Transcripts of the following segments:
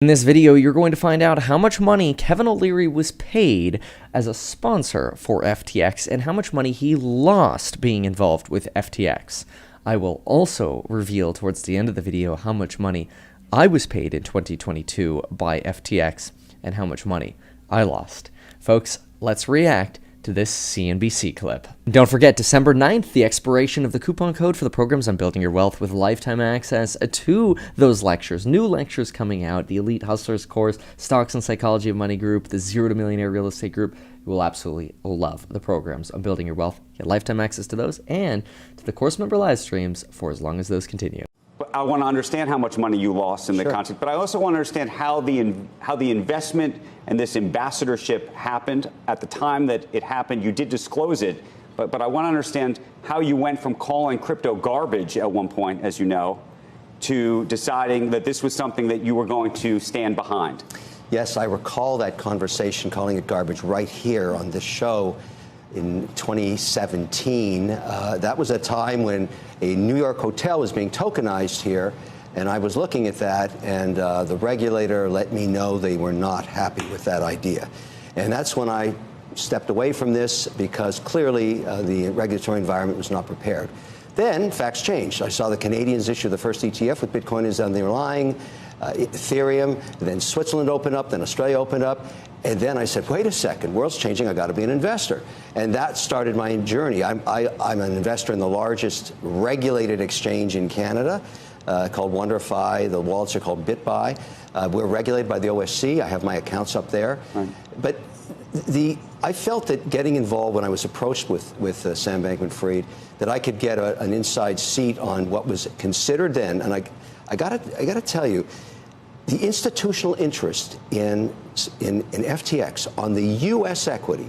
In this video, you're going to find out how much money Kevin O'Leary was paid as a sponsor for FTX and how much money he lost being involved with FTX. I will also reveal towards the end of the video how much money I was paid in 2022 by FTX and how much money I lost. Folks, let's react to this CNBC clip. Don't forget, December 9th, the expiration of the coupon code for the programs on Building Your Wealth with lifetime access to those lectures. New lectures coming out, the Elite Hustlers course, Stocks and Psychology of Money group, the Zero to Millionaire Real Estate group. You will absolutely love the programs on Building Your Wealth. Get lifetime access to those and to the course member live streams for as long as those continue. I want to understand how much money you lost in the context, but I also want to understand how the investment and this ambassadorship happened. At the time that it happened, you did disclose it, but I want to understand how you went from calling crypto garbage at one point, as you know, to deciding that this was something that you were going to stand behind. Yes, I recall that conversation, calling it garbage, right here on this show in 2017. That was a time when a New York hotel was being tokenized here, and I was looking at that, and the regulator let me know they were not happy with that idea. And that's when I stepped away from this, because clearly the regulatory environment was not prepared. Then facts changed. I saw the Canadians issue the first ETF with Bitcoin as underlying, Ethereum, then Switzerland opened up, then Australia opened up. And then I said, wait a second, world's changing, I got to be an investor. And that started my journey. I'm an investor in the largest regulated exchange in Canada, called WonderFi. The wallets are called BitBuy. We're regulated by the OSC. I have my accounts up there. Right. But I felt that getting involved when I was approached with Sam Bankman-Fried, that I could get an inside seat on what was considered then. And I got to tell you, the institutional interest in FTX on the U.S. equity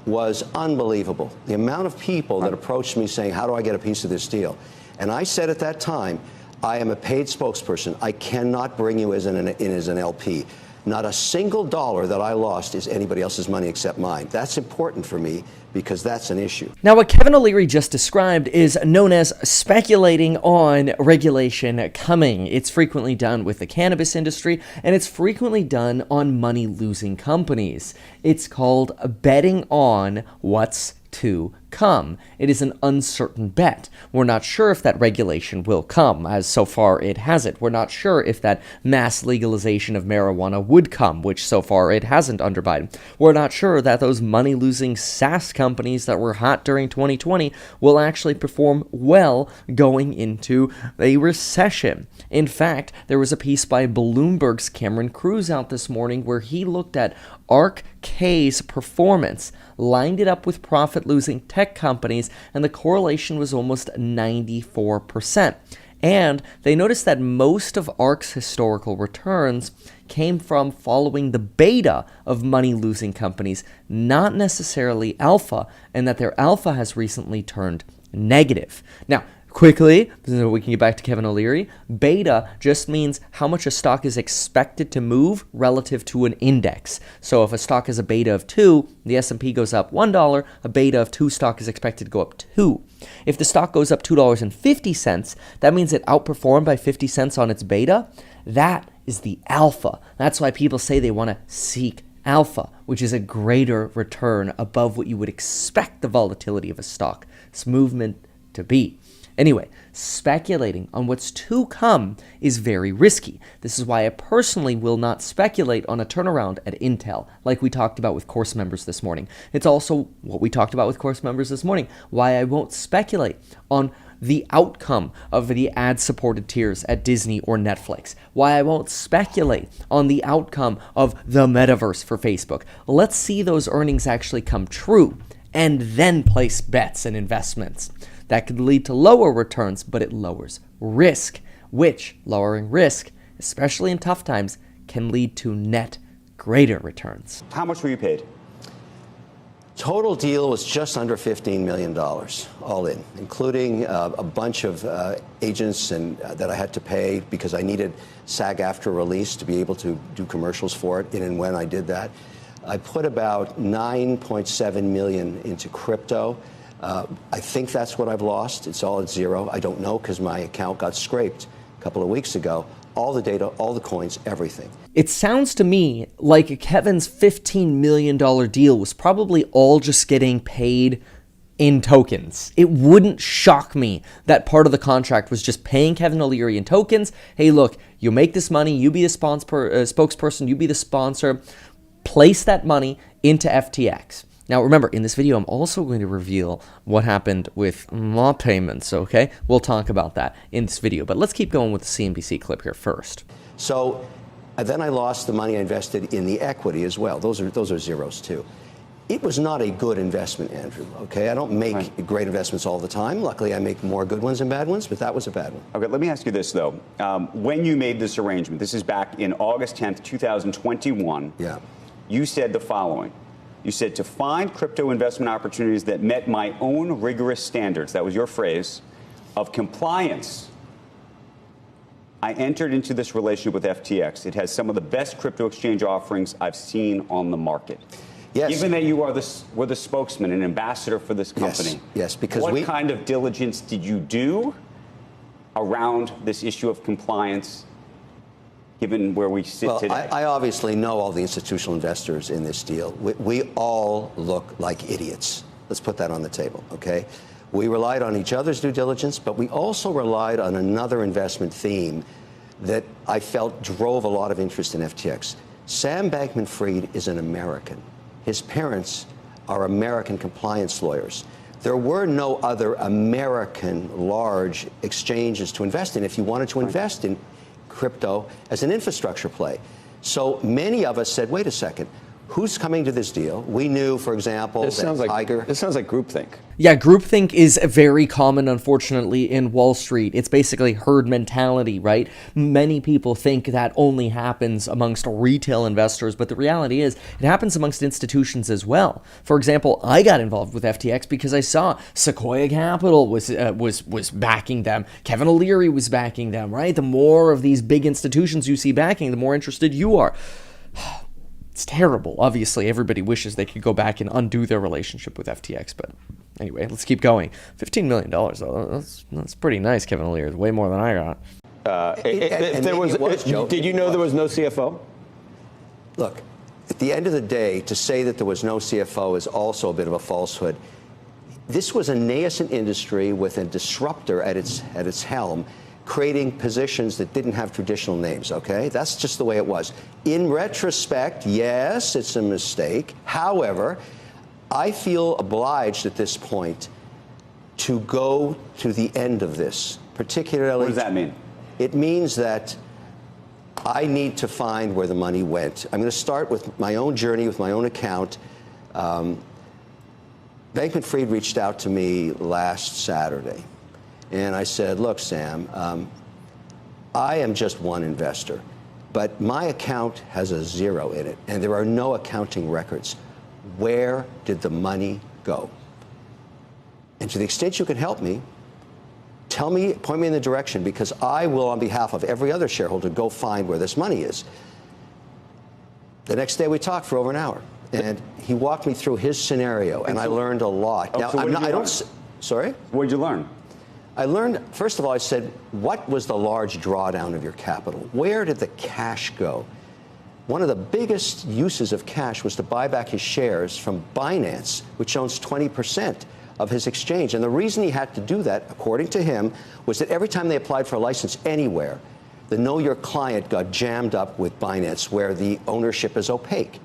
was unbelievable. The amount of people that approached me saying, how do I get a piece of this deal? And I said at that time, I am a paid spokesperson. I cannot bring you as an LP. Not a single dollar that I lost is anybody else's money except mine. That's important for me because that's an issue. Now, what Kevin O'Leary just described is known as speculating on regulation coming. It's frequently done with the cannabis industry, and it's frequently done on money-losing companies. It's called betting on what's to come. It is an uncertain bet. We're not sure if that regulation will come, as so far it hasn't. We're not sure if that mass legalization of marijuana would come, which so far it hasn't under Biden. We're not sure that those money-losing SaaS companies that were hot during 2020 will actually perform well going into a recession. In fact, there was a piece by Bloomberg's Cameron Cruz out this morning where he looked at ARK's performance, lined it up with profit-losing tech companies, and the correlation was almost 94%. And they noticed that most of ARK's historical returns came from following the beta of money-losing companies, not necessarily alpha, and that their alpha has recently turned negative. Now, quickly, so we can get back to Kevin O'Leary, beta just means how much a stock is expected to move relative to an index. So if a stock has a beta of 2, the S&P goes up $1, a beta of 2 stock is expected to go up 2. If the stock goes up $2.50, that means it outperformed by 50 cents on its beta. That is the alpha. That's why people say they want to seek alpha, which is a greater return above what you would expect the volatility of a stock's movement to be. Anyway, speculating on what's to come is very risky. This is why I personally will not speculate on a turnaround at Intel, like we talked about with course members this morning. It's also what we talked about with course members this morning, why I won't speculate on the outcome of the ad-supported tiers at Disney or Netflix, why I won't speculate on the outcome of the metaverse for Facebook. Let's see those earnings actually come true, and then place bets and investments. That could lead to lower returns, but it lowers risk, which, lowering risk, especially in tough times, can lead to net greater returns. How much were you paid? Total deal was just under $15 million, all in, including a bunch of agents that I had to pay because I needed SAG-AFTRA release to be able to do commercials for it, and when I did that. I put about $9.7 million into crypto. I think that's what I've lost. It's all at zero. I don't know because my account got scraped a couple of weeks ago. all the data, all the coins, everything. It sounds to me like Kevin's $15 million deal was probably all just getting paid in tokens. It wouldn't shock me that part of the contract was just paying Kevin O'Leary in tokens. Hey, look, you make this money, you be the spokesperson, you be the sponsor, place that money into FTX. Now, remember, in this video, I'm also going to reveal what happened with my payments, okay? We'll talk about that in this video, but let's keep going with the CNBC clip here first. So then I lost the money I invested in the equity as well. Those are zeros, too. It was not a good investment, Andrew, okay? I don't make great investments all the time. Luckily, I make more good ones than bad ones, but that was a bad one. Okay, let me ask you this, though. When you made this arrangement, this is back in August 10th, 2021, you said the following. You said, to find crypto investment opportunities that met my own rigorous standards, that was your phrase, of compliance, I entered into this relationship with FTX. It has some of the best crypto exchange offerings I've seen on the market. Yes. Given that you were the spokesman and ambassador for this company, yes, because what kind of diligence did you do around this issue of compliance, given where we sit today? I obviously know all the institutional investors in this deal. We all look like idiots. Let's put that on the table, okay? We relied on each other's due diligence, but we also relied on another investment theme that I felt drove a lot of interest in FTX. Sam Bankman-Fried is an American. His parents are American compliance lawyers. There were no other American large exchanges to invest in if you wanted to invest in crypto as an infrastructure play. So many of us said, wait a second, who's coming to this deal? We knew, for example, This sounds like groupthink. Yeah, groupthink is very common, unfortunately, in Wall Street. It's basically herd mentality, right? Many people think that only happens amongst retail investors, but the reality is it happens amongst institutions as well. For example, I got involved with FTX because I saw Sequoia Capital was backing them. Kevin O'Leary was backing them, right? The more of these big institutions you see backing, the more interested you are. It's terrible. Obviously, everybody wishes they could go back and undo their relationship with FTX, but anyway, let's keep going. $15 million, though, that's pretty nice, Kevin O'Leary. Way more than I got. Did you know there was no CFO? Look, at the end of the day, to say that there was no CFO is also a bit of a falsehood. This was a nascent industry with a disruptor at its helm, creating positions that didn't have traditional names, okay? That's just the way it was. In retrospect, yes, it's a mistake. However, I feel obliged at this point to go to the end of this, particularly... What does that mean? It means that I need to find where the money went. I'm going to start with my own journey, with my own account. Bankman-Fried reached out to me last Saturday. And I said, look, Sam, I am just one investor, but my account has a zero in it, and there are no accounting records. Where did the money go? And to the extent you can help me, tell me, point me in the direction, because I will, on behalf of every other shareholder, go find where this money is. The next day we talked for over an hour, and he walked me through his scenario, and I learned a lot. Now, sorry? What did you learn? I learned, first of all, I said, what was the large drawdown of your capital? Where did the cash go? One of the biggest uses of cash was to buy back his shares from Binance, which owns 20% of his exchange. And the reason he had to do that, according to him, was that every time they applied for a license anywhere, the Know Your Client got jammed up with Binance, where the ownership is opaque.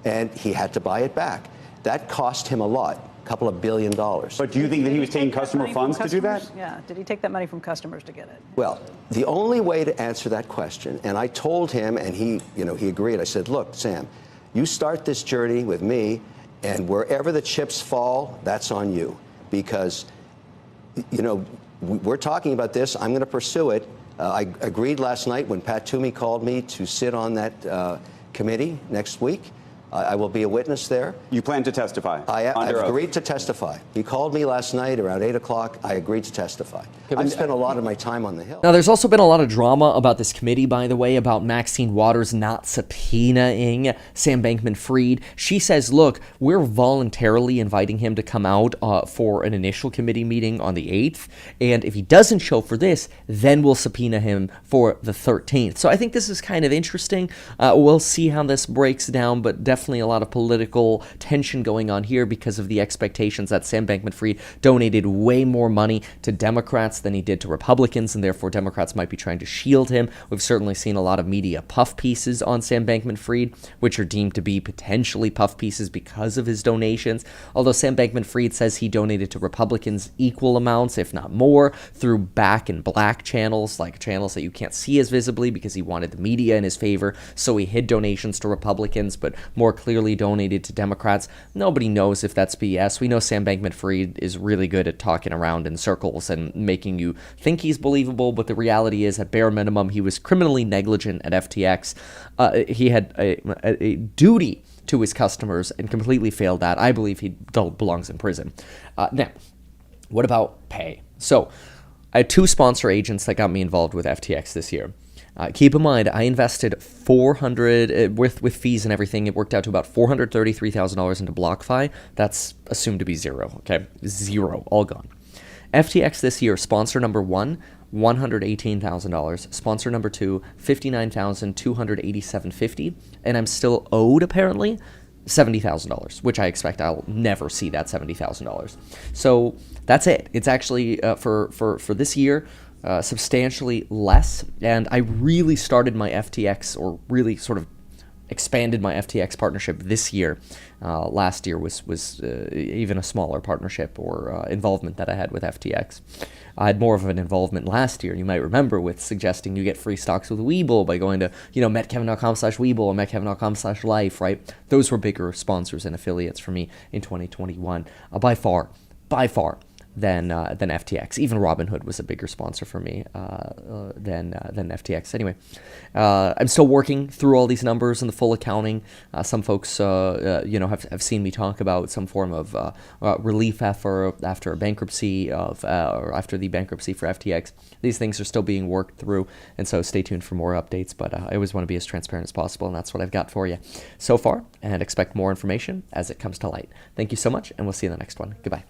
And he had to buy it back. That cost him a lot. Couple of $1 billion. But do you think that he was taking customer funds to do that? Yeah. Did he take that money from customers to get it? Well, the only way to answer that question, and I told him, and he agreed. I said, look, Sam, you start this journey with me, and wherever the chips fall, that's on you. Because, we're talking about this. I'm going to pursue it. I agreed last night when Pat Toomey called me to sit on that committee next week. I will be a witness there. You plan to testify? I've agreed to testify. He called me last night around 8 o'clock. I agreed to testify. I've spent a lot of my time on the Hill. Now, there's also been a lot of drama about this committee, by the way, about Maxine Waters not subpoenaing Sam Bankman-Fried. She says, look, we're voluntarily inviting him to come out for an initial committee meeting on the 8th, and if he doesn't show for this, then we'll subpoena him for the 13th. So I think this is kind of interesting. We'll see how this breaks down, but definitely a lot of political tension going on here because of the expectations that Sam Bankman-Fried donated way more money to Democrats than he did to Republicans, and therefore Democrats might be trying to shield him. We've certainly seen a lot of media puff pieces on Sam Bankman-Fried, which are deemed to be potentially puff pieces because of his donations. Although Sam Bankman-Fried says he donated to Republicans equal amounts, if not more, through back and black channels, like channels that you can't see as visibly because he wanted the media in his favor, so he hid donations to Republicans, but more clearly donated to Democrats. Nobody knows if that's BS. We know Sam Bankman-Fried is really good at talking around in circles and making you think he's believable, but the reality is, at bare minimum, he was criminally negligent at FTX. He had a duty to his customers and completely failed that. I believe he belongs in prison. Now, what about pay? So, I had 2 sponsor agents that got me involved with FTX this year. Keep in mind, I invested $400 with fees and everything. It worked out to about $433,000 into BlockFi. That's assumed to be zero. Okay, zero, all gone. FTX this year, sponsor number 1, $118,000. Sponsor number 2, $59,287.50, and I'm still owed apparently $70,000, which I expect I'll never see that $70,000. So that's it. It's actually for this year. Substantially less, and I really started my FTX, or really sort of expanded my FTX partnership this year. Last year was even a smaller partnership or involvement that I had with FTX. I had more of an involvement last year, you might remember, with suggesting you get free stocks with Webull by going to, meetkevin.com/Webull or meetkevin.com/life, right? Those were bigger sponsors and affiliates for me in 2021, by far. Than FTX. Even Robinhood was a bigger sponsor for me than FTX. Anyway, I'm still working through all these numbers and the full accounting. Some folks, have seen me talk about some form of relief after a bankruptcy or after the bankruptcy for FTX. These things are still being worked through, and so stay tuned for more updates. But I always want to be as transparent as possible, and that's what I've got for you so far. And expect more information as it comes to light. Thank you so much, and we'll see you in the next one. Goodbye.